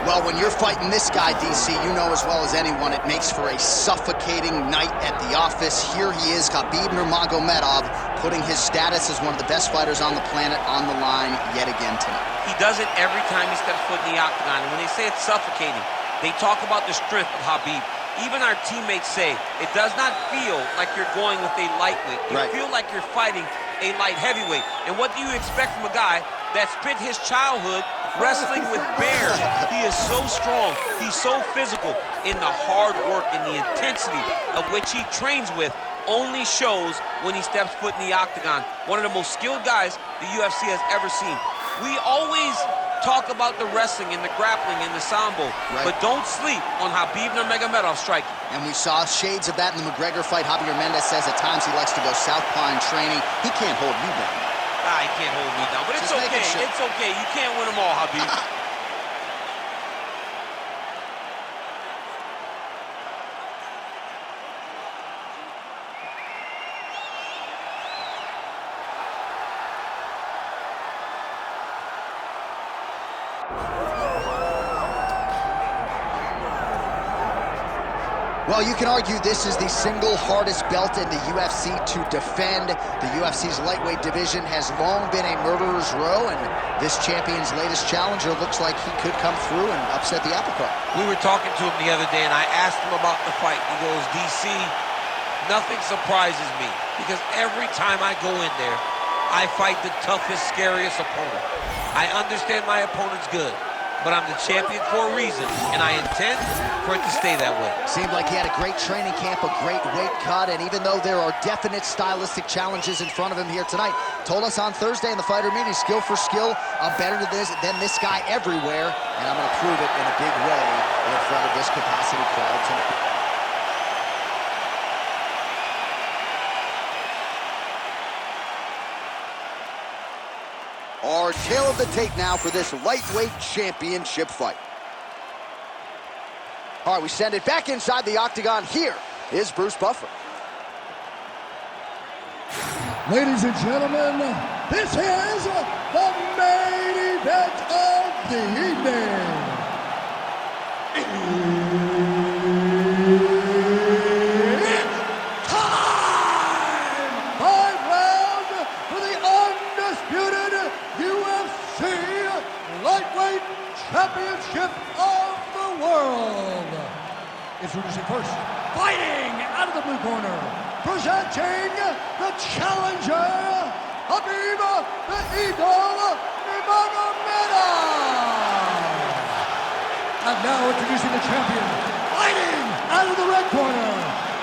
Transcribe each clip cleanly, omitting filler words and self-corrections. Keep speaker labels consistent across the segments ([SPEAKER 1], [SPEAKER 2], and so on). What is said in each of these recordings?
[SPEAKER 1] Well, when you're fighting this guy, DC, you know as well as anyone, it makes for a suffocating night at the office. Here he is, Khabib Nurmagomedov, putting his status as one of the best fighters on the planet on the line yet again tonight.
[SPEAKER 2] He does it every time he steps foot in the octagon. And when they say it's suffocating, they talk about the strength of Khabib. Even our teammates say it does not feel like you're going with a lightweight. You feel like you're fighting a light heavyweight. And what do you expect from a guy that spent his childhood wrestling with bears? He is so strong, he's so physical, and the hard work and the intensity of which he trains with only shows when he steps foot in the octagon. One of the most skilled guys the UFC has ever seen. We always talk about the wrestling and the grappling and the sambo, but don't sleep on Khabib Nurmagomedov striking.
[SPEAKER 1] And we saw shades of that in the McGregor fight. Javier Mendez says at times he likes to go southpaw in training. He can't hold you down.
[SPEAKER 2] He can't hold me down, but it's okay. It's okay. You can't win them all, Khabib.
[SPEAKER 1] Well, you can argue this is the single hardest belt in the UFC to defend. The UFC's lightweight division has long been a murderer's row, and this champion's latest challenger looks like he could come through and upset the apple cart.
[SPEAKER 2] We were talking to him the other day, and I asked him about the fight. He goes, DC, nothing surprises me, because every time I go in there, I fight the toughest, scariest opponent. I understand my opponent's good, but I'm the champion for a reason, and I intend for it to stay that way.
[SPEAKER 1] Seemed like he had a great training camp, a great weight cut, and even though there are definite stylistic challenges in front of him here tonight, told us on Thursday in the fighter meeting, skill for skill, I'm better than this guy everywhere, and I'm going to prove it in a big way in front of this capacity crowd tonight. Our tale of the tape now for this lightweight championship fight. All right, we send it back inside the octagon. Here is Bruce Buffer.
[SPEAKER 3] Ladies and gentlemen, this is the main event of the evening. It's time! 5 rounds for the undisputed UFC Lightweight Championship of the World. Introducing first, fighting out of the blue corner, presenting the challenger, Khabib the Eagle Nurmagomedov. And now introducing the champion, fighting out of the red corner,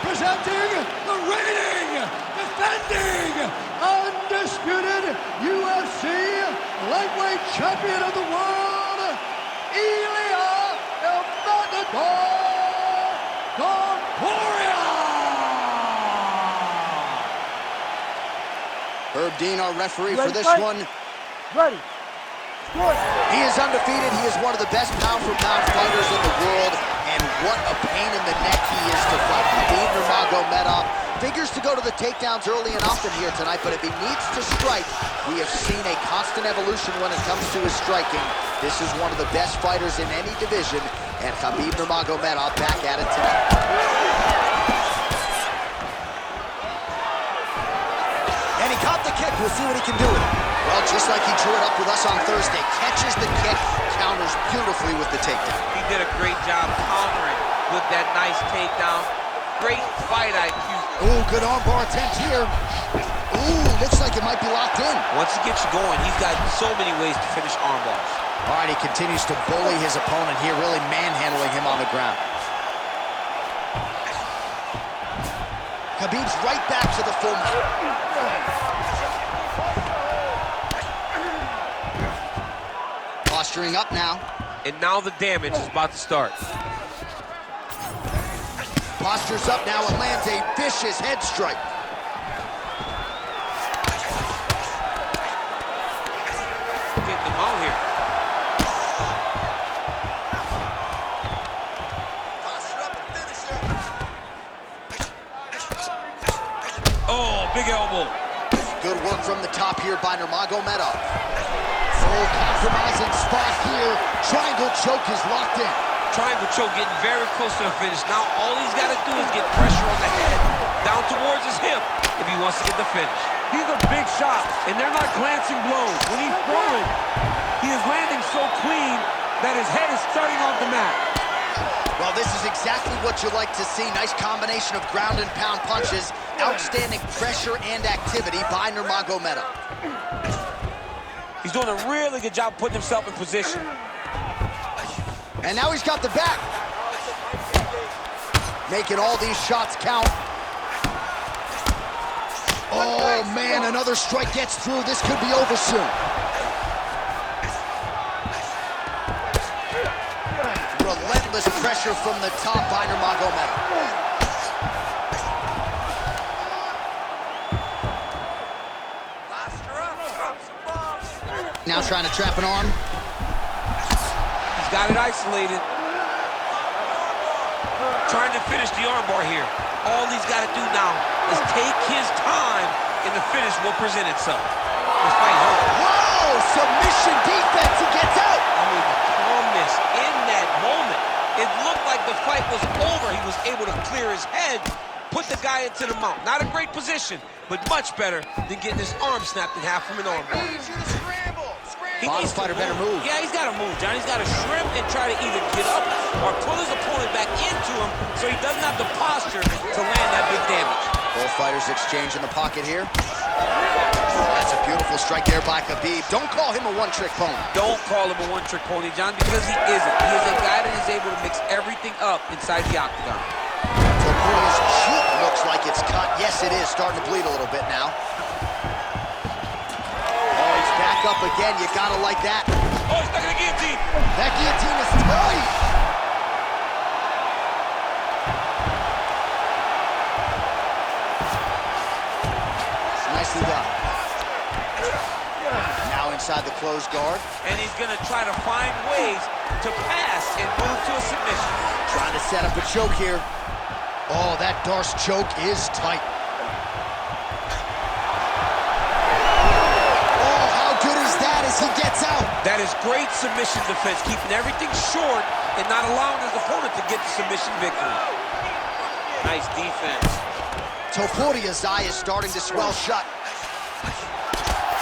[SPEAKER 3] presenting the reigning, defending, undisputed UFC Lightweight Champion of the World, Ilia Topuria.
[SPEAKER 1] Herb Dean, our referee for this one.
[SPEAKER 3] Ready. Good.
[SPEAKER 1] He is undefeated. He is one of the best pound-for-pound fighters in the world, and what a pain in the neck he is to fight. Khabib Nurmagomedov figures to go to the takedowns early and often here tonight, but if he needs to strike, we have seen a constant evolution when it comes to his striking. This is one of the best fighters in any division, and Khabib Nurmagomedov back at it tonight. And he caught the kick. We'll see what he can do with it. Well, just like he drew it up with us on Thursday, catches the kick, counters beautifully with the takedown.
[SPEAKER 2] He did a great job countering with that nice takedown. Great fight IQ.
[SPEAKER 1] Ooh, good armbar attempt here. Ooh, looks like it might be locked in.
[SPEAKER 2] Once he gets you going, he's got so many ways to finish armbars.
[SPEAKER 1] All right, he continues to bully his opponent here, really manhandling him on the ground. Khabib's right back to the full mount. Posturing up now.
[SPEAKER 2] And now the damage is about to start.
[SPEAKER 1] Postures up now and lands a vicious head strike.
[SPEAKER 2] Getting them out here. Oh, big elbow.
[SPEAKER 1] Good work from the top here by Nurmagomedov. Full compromising spot here. triangle choke is locked in.
[SPEAKER 2] Triangle choke getting very close to the finish. Now all he's got to do is get pressure on the head, down towards his hip, if he wants to get the finish.
[SPEAKER 4] These are big shots, and they're not glancing blows. When he's throwing, he is landing so clean that his head is starting off the mat.
[SPEAKER 1] Well, this is exactly what you like to see. Nice combination of ground and pound punches. Outstanding pressure and activity by Nurmagomedov.
[SPEAKER 2] He's doing a really good job putting himself in position.
[SPEAKER 1] And now he's got the back. Making all these shots count. Oh, man, another strike gets through. This could be over soon. Relentless pressure from the top by Nurmagomedov. Now trying to trap an arm.
[SPEAKER 2] He's got it isolated. Trying to finish the armbar here. All he's got to do now is take his time, and the finish will present itself. This fight hurt.
[SPEAKER 1] Whoa! Submission defense. He gets out.
[SPEAKER 2] I mean, the calmness in that moment. It looked like the fight was over. He was able to clear his head, put the guy into the mount. Not a great position, but much better than getting his arm snapped in half from an armbar.
[SPEAKER 1] Bottom fighter better move.
[SPEAKER 2] Yeah, he's got to move, John. He's got to shrimp and try to either get up or pull his opponent back into him so he doesn't have the posture to land that big damage.
[SPEAKER 1] Both fighters exchange in the pocket here. That's a beautiful strike there by Khabib. Don't call him a one-trick pony.
[SPEAKER 2] Don't call him a one-trick pony, John, because he isn't. He is a guy that is able to mix everything up inside the octagon.
[SPEAKER 1] Topuria's cheek looks like it's cut. Yes, it is. Starting to bleed a little bit now. Oh, he's back up again. You gotta like that.
[SPEAKER 2] Oh, he's stuck in the guillotine.
[SPEAKER 1] That guillotine is tight. Nicely done. Now inside the closed guard.
[SPEAKER 2] And he's going to try to find ways to pass and move to a submission.
[SPEAKER 1] Trying to set up a choke here. Oh, that Darce choke is tight. Oh, how good is that as he gets out?
[SPEAKER 2] That is great submission defense, keeping everything short and not allowing his opponent to get the submission victory. Nice defense.
[SPEAKER 1] Topuria's eye is starting to swell shut.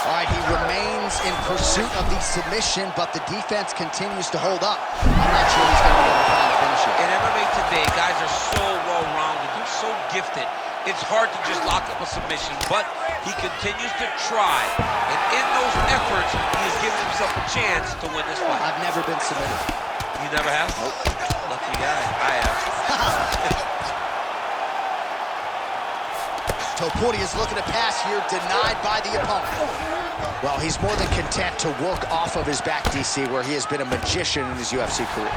[SPEAKER 1] All right, he remains in pursuit of the submission, but the defense continues to hold up. I'm not sure he's going to be able to find a finish here.
[SPEAKER 2] In MMA today, guys are so well-rounded. They're so gifted. It's hard to just lock up a submission, but he continues to try. And in those efforts, he is giving himself a chance to win this fight.
[SPEAKER 1] I've never been submitted.
[SPEAKER 2] You never have?
[SPEAKER 1] Nope.
[SPEAKER 2] Lucky guy. I have.
[SPEAKER 1] Topuria's looking to pass here, denied by the opponent. Well, he's more than content to work off of his back, DC, where he has been a magician in his UFC career.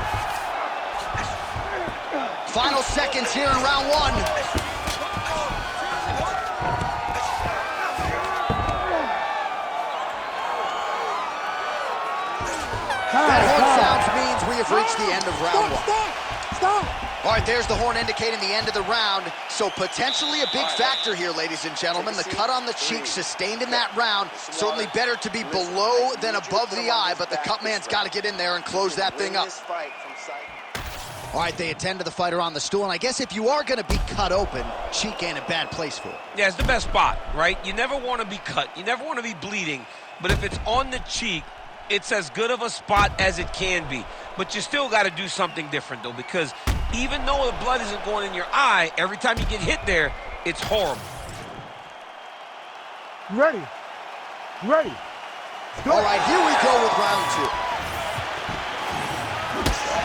[SPEAKER 1] Final seconds here in round one. That horn sounds means we have reached the end of round one.
[SPEAKER 3] Stop!
[SPEAKER 1] All right, there's the horn indicating the end of the round. So potentially a big factor here, ladies and gentlemen. The cut on the cheek sustained in that round. Certainly better to be below than above the eye, but the cut man's got to get in there and close that thing up. All right, they attend to the fighter on the stool, and I guess if you are going to be cut open, cheek ain't a bad place for it.
[SPEAKER 2] Yeah, it's the best spot, right? You never want to be cut. You never want to be bleeding. But if it's on the cheek, it's as good of a spot as it can be. But you still got to do something different, though, because even though the blood isn't going in your eye, every time you get hit there, it's horrible.
[SPEAKER 3] Ready?
[SPEAKER 1] All right, here we go with round two.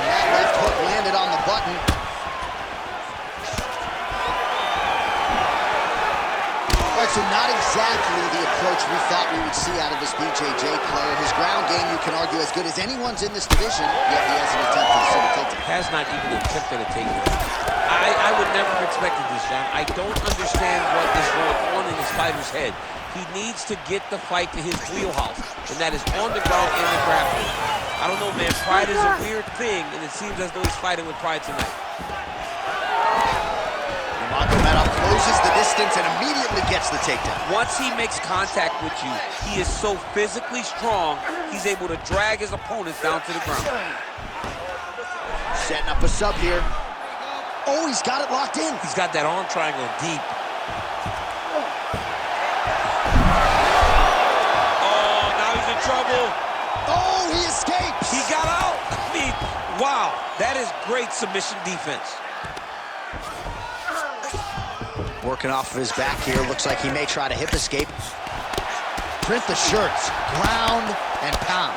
[SPEAKER 1] That left hook landed on the button. All right, so not exactly the approach we thought we would see out of this BJJ player. His ground game, you can argue, as good as anyone's in this division, yet he hasn't attempted to take it.
[SPEAKER 2] Has not even attempted a takedown. I would never have expected this, John. I don't understand what is going on in this fighter's head. He needs to get the fight to his wheelhouse, and that is on the ground and the grappling. I don't know, man. Pride is a weird thing, and it seems as though he's fighting with pride tonight.
[SPEAKER 1] Nurmagomedov closes the distance and immediately gets the takedown.
[SPEAKER 2] Once he makes contact with you, he is so physically strong, he's able to drag his opponents down to the ground.
[SPEAKER 1] Setting up a sub here. Oh, he's got it locked in.
[SPEAKER 2] He's got that arm triangle deep. Oh, now he's in trouble.
[SPEAKER 1] Oh, he escapes.
[SPEAKER 2] He got out. I mean, wow, that is great submission defense.
[SPEAKER 1] Working off of his back here. Looks like he may try to hip escape. Print the shirts. Ground and pound.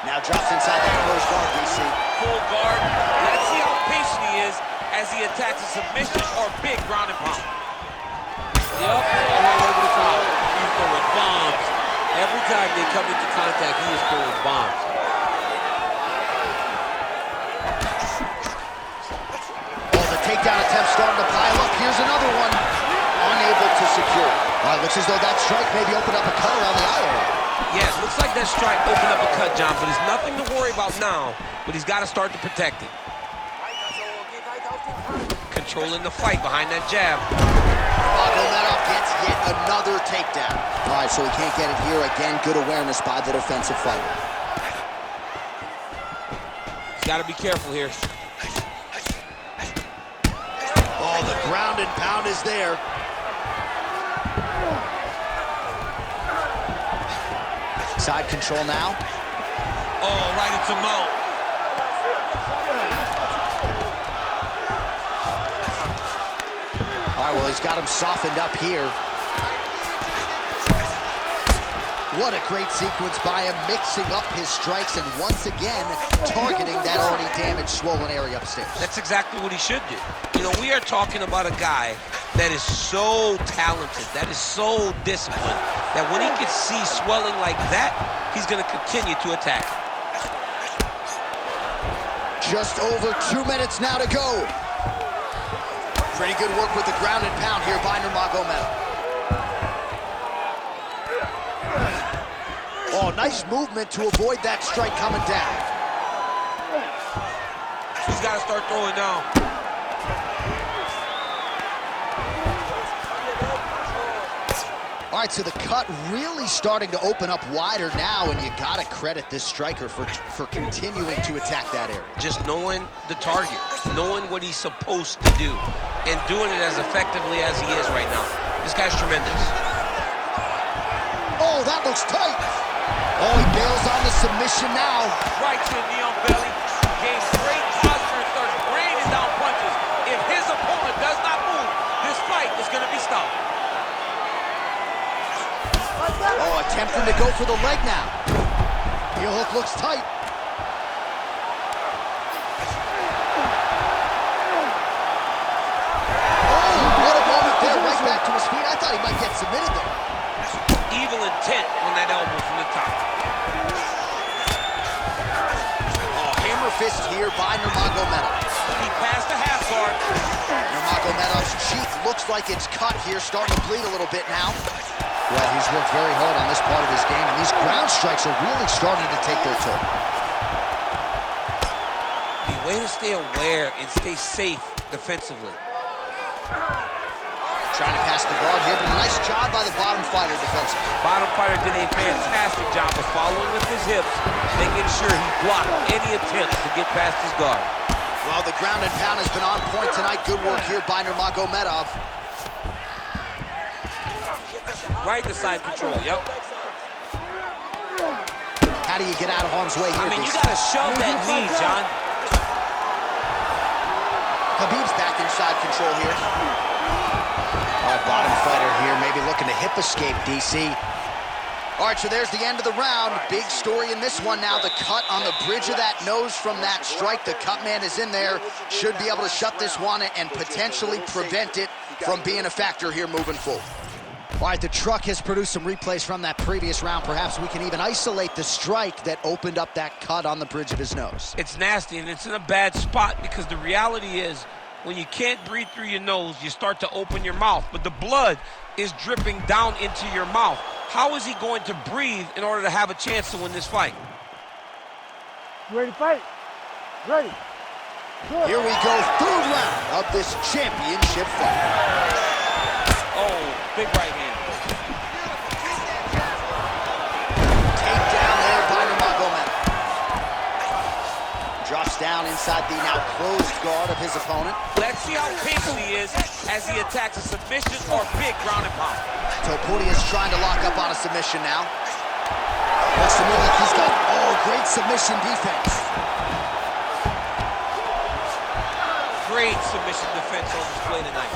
[SPEAKER 1] Now drops inside that closed guard, DC.
[SPEAKER 2] Full guard. Let's see how patient he is as he attacks a submission or big ground and pound. Yep, and right over the top. He's throwing bombs. Every time they come into contact, he is throwing bombs.
[SPEAKER 1] Takedown attempt starting to pile up. Here's another one. Unable to secure. All right, looks as though that strike maybe opened up a cut around the eye area.
[SPEAKER 2] Yes, looks like that strike opened up a cut, John, but there's nothing to worry about now, but he's got to start to protect it. Controlling the fight behind that jab.
[SPEAKER 1] Nurmagomedov gets yet another takedown. All right, so he can't get it here. Again, good awareness by the defensive fighter.
[SPEAKER 2] He's got to be careful here.
[SPEAKER 1] Oh, the ground and pound is there. Side control now.
[SPEAKER 2] Oh, right into mount.
[SPEAKER 1] All right, well, he's got him softened up here. What a great sequence by him, mixing up his strikes and once again targeting that already damaged, swollen area upstairs.
[SPEAKER 2] That's exactly what he should do. You know, we are talking about a guy that is so talented, that is so disciplined, that when he can see swelling like that, he's going to continue to attack.
[SPEAKER 1] Just over 2 minutes now to go. Pretty good work with the ground and pound here by Nurmagomedov. Oh, nice movement to avoid that strike coming down.
[SPEAKER 2] He's got to start throwing down.
[SPEAKER 1] All right, so the cut really starting to open up wider now, and you got to credit this striker for continuing to attack that area.
[SPEAKER 2] Just knowing the target, knowing what he's supposed to do, and doing it as effectively as he is right now. This guy's tremendous.
[SPEAKER 1] Oh, that looks tight. Oh, he bails on the submission now.
[SPEAKER 2] Right to the knee on belly. Gains great posture and starts raining down punches. If his opponent does not move, this fight is going to be stopped.
[SPEAKER 1] Oh, attempting to go for the leg now. Heel hook looks tight. Oh, what a moment there. Right back to his feet. I thought he might get submitted there.
[SPEAKER 2] Evil intent on that elbow from the top.
[SPEAKER 1] Oh, hammer fist here by Nurmagomedov.
[SPEAKER 2] He passed the half guard.
[SPEAKER 1] Nurmagomedov's cheek looks like it's cut here, starting to bleed a little bit now. Well, he's worked very hard on this part of his game, and these ground strikes are really starting to take their toll.
[SPEAKER 2] The way to stay aware and stay safe defensively.
[SPEAKER 1] Trying to pass the guard here, but a nice job by the bottom fighter defensively.
[SPEAKER 2] Bottom fighter did a fantastic job of following with his hips, making sure he blocked any attempts to get past his guard.
[SPEAKER 1] Well, the ground and pound has been on point tonight. Good work here by Nurmagomedov.
[SPEAKER 2] Right to side control, yep.
[SPEAKER 1] How do you get out of harm's way here?
[SPEAKER 2] I mean, you gotta shove that knee, John.
[SPEAKER 1] Khabib's back inside control here. All right, bottom fighter here, maybe looking to hip escape, DC. All right, so there's the end of the round. Big story in this one now. The cut on the bridge of that nose from that strike. The cut man is in there. Should be able to shut this one and potentially prevent it from being a factor here moving forward. All right, the truck has produced some replays from that previous round. Perhaps we can even isolate the strike that opened up that cut on the bridge of his nose.
[SPEAKER 2] It's nasty, and it's in a bad spot because the reality is when you can't breathe through your nose, you start to open your mouth, but the blood is dripping down into your mouth. How is he going to breathe in order to have a chance to win this fight?
[SPEAKER 3] You ready to fight? Ready. Good.
[SPEAKER 1] Here we go, third round of this championship fight.
[SPEAKER 2] Oh, big right hand.
[SPEAKER 1] Takedown there by Nurmagomedov. Drops down inside the now closed guard of his opponent.
[SPEAKER 2] Let's see how patient he is as he attacks a submission or big ground and pound.
[SPEAKER 1] Topuria is trying to lock up on a submission now. Looks to me like he's got, great submission defense.
[SPEAKER 2] Great submission defense on display tonight.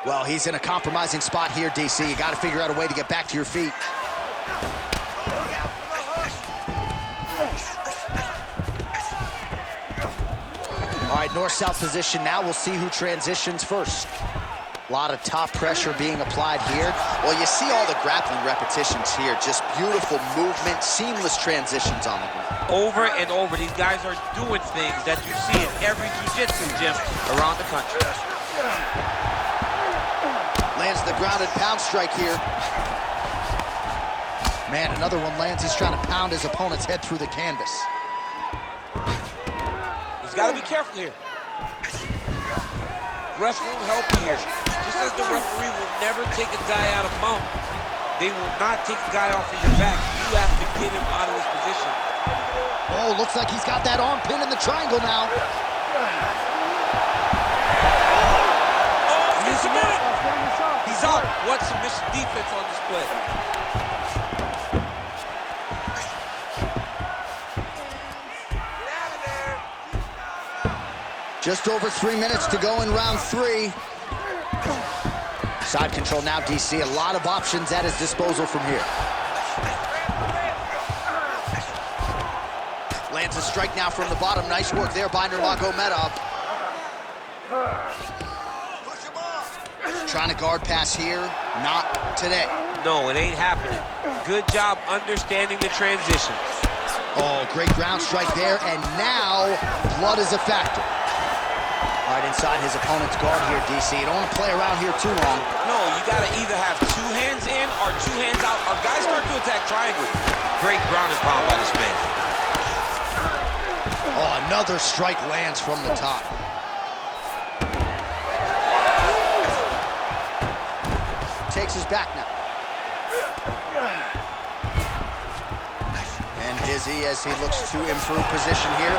[SPEAKER 1] Well, he's in a compromising spot here, DC. You got to figure out a way to get back to your feet. All right, north-south position now. We'll see who transitions first. A lot of top pressure being applied here. Well, you see all the grappling repetitions here. Just beautiful movement, seamless transitions on the ground.
[SPEAKER 2] Over and over, these guys are doing things that you see in every jiu-jitsu gym around the country.
[SPEAKER 1] Lands the grounded pound strike here. Man, another one lands. He's trying to pound his opponent's head through the canvas.
[SPEAKER 2] He's got to be careful here. Ref won't help you here. Just as the referee will never take a guy out of mount, they will not take the guy off of your back. You have to get him out of this position.
[SPEAKER 1] Oh, looks like he's got that arm pin in the triangle now.
[SPEAKER 2] Oh, he's submitted. He's out. What submission defense on display.
[SPEAKER 1] Just over 3 minutes to go in round 3. Side control now, DC. A lot of options at his disposal from here. Lands a strike now from the bottom. Nice work there by Nurmagomedov. Trying to guard pass here. Not today.
[SPEAKER 2] No, it ain't happening. Good job understanding the transition.
[SPEAKER 1] Oh, great ground strike there. And now, blood is a factor. All right, inside his opponent's guard here, DC. You don't want to play around here too long.
[SPEAKER 2] No, you got to either have 2 hands in or 2 hands out. Our guys start to attack triangle. Great ground and pound by this man.
[SPEAKER 1] Oh, another strike lands from the top. Takes his back now. And dizzy as he looks to improve position here.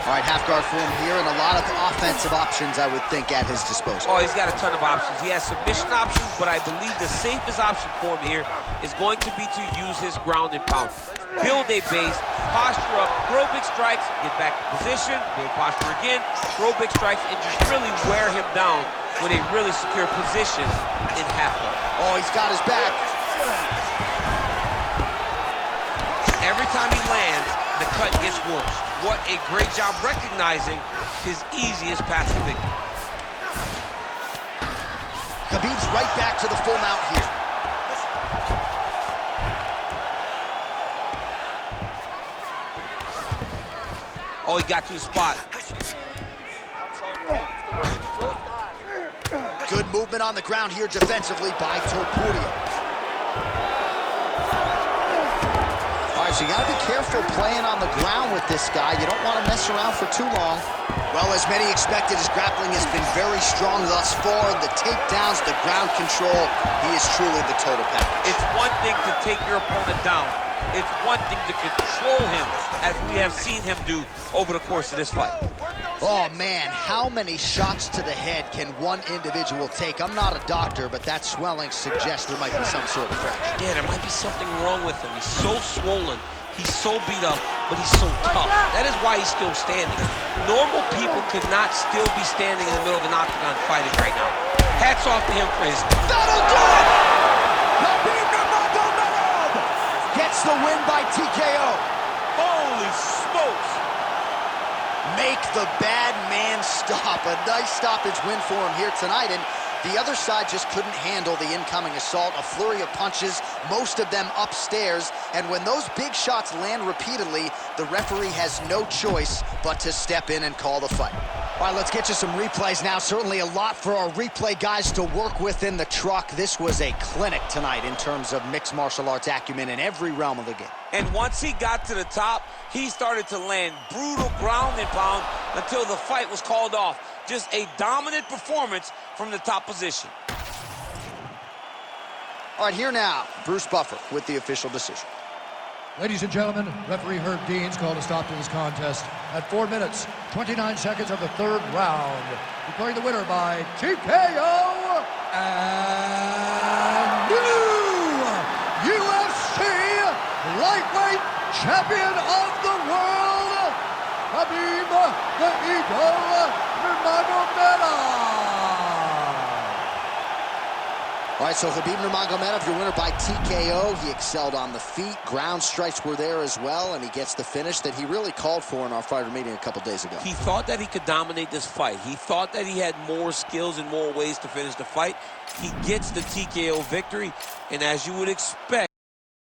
[SPEAKER 1] All right, half guard for him here, and a lot of offensive options, I would think, at his disposal.
[SPEAKER 2] Oh, he's got a ton of options. He has submission options, but I believe the safest option for him here is going to be to use his ground and pound. Build a base, posture up, throw big strikes, get back to position, build posture again, throw big strikes, and just really wear him down with a really secure position in half guard.
[SPEAKER 1] Oh, he's got his back.
[SPEAKER 2] Every time he lands, the cut gets worse. What a great job recognizing his easiest path to victory.
[SPEAKER 1] Khabib's right back to the full mount here.
[SPEAKER 2] Oh, he got to the spot.
[SPEAKER 1] Good movement on the ground here defensively by Topuria. All right, so you got to be careful playing on the ground with this guy. You don't want to mess around for too long. Well, as many expected, his grappling has been very strong thus far. The takedowns, the ground control, he is truly the total package.
[SPEAKER 2] It's one thing to take your opponent down. It's one thing to control him, as we have seen him do over the course of this fight.
[SPEAKER 1] Oh, man, how many shots to the head can one individual take? I'm not a doctor, but that swelling suggests there might be some sort of fracture.
[SPEAKER 2] Yeah, there might be something wrong with him. He's so swollen, he's so beat up, but he's so tough. That is why he's still standing. Normal people could not still be standing in the middle of an octagon fighting right now. Hats off to him for his...
[SPEAKER 1] That'll do it! Khabib Nurmagomedov gets the win by TKO.
[SPEAKER 2] Holy smokes!
[SPEAKER 1] Make the bad man stop. A nice stoppage win for him here tonight, and the other side just couldn't handle the incoming assault. A flurry of punches, most of them upstairs, and when those big shots land repeatedly, the referee has no choice but to step in and call the fight. All right, let's get you some replays now. Certainly a lot for our replay guys to work with in the truck. This was a clinic tonight in terms of mixed martial arts acumen in every realm of the game.
[SPEAKER 2] And once he got to the top, he started to land brutal ground and pound until the fight was called off. Just a dominant performance from the top position.
[SPEAKER 1] All right, here now, Bruce Buffer with the official decision.
[SPEAKER 3] Ladies and gentlemen, referee Herb Dean's called a stop to this contest at 4 minutes, 29 seconds of the third round. Declaring the winner by TKO and new UFC lightweight champion of the world, Khabib the Eagle Nurmagomedov.
[SPEAKER 1] All right, so Khabib Nurmagomedov, your winner by TKO. He excelled on the feet. Ground strikes were there as well, and he gets the finish that he really called for in our fighter meeting a couple days ago.
[SPEAKER 2] He thought that he could dominate this fight. He thought that he had more skills and more ways to finish the fight. He gets the TKO victory, and as you would expect,